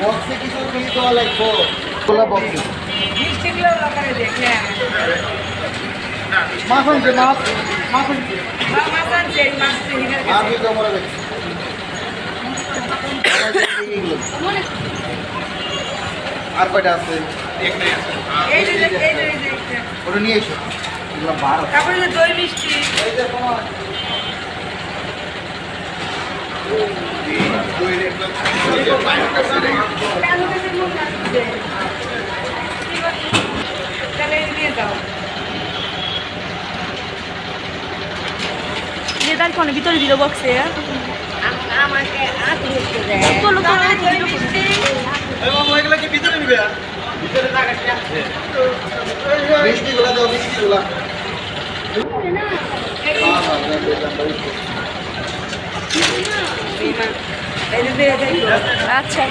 বক্সে কিছু নিয়ে দেওয়া লাগবো বক্সে মাছ আনছে মাছ আর কয়টা আছে ওটা নিয়ে এসো দই মিষ্টি তার ফোনে ভিতরে দিল বক্সে আমাকে ভিতরে নিবে ভিতরে মিষ্টিগুলা দাও মিষ্টিগুলা আচ্ছা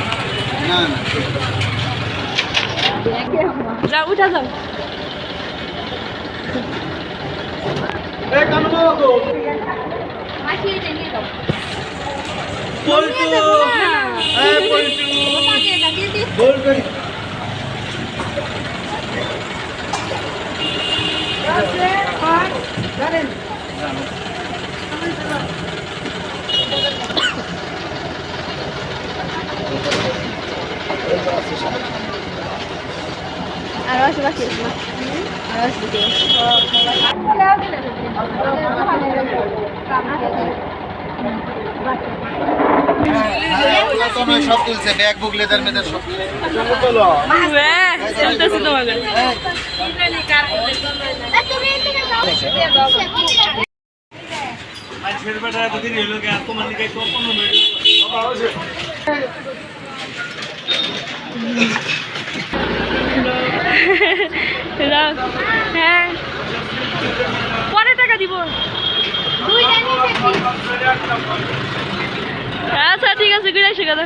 যাও উঠা যাও আর আশেপাশে সব তুলছে ব্যাগ বুক লেদার মেদার সব হ্যাঁ পরে টাকা দিব আচ্ছা ঠিক আছে ঘুরে এসে গেল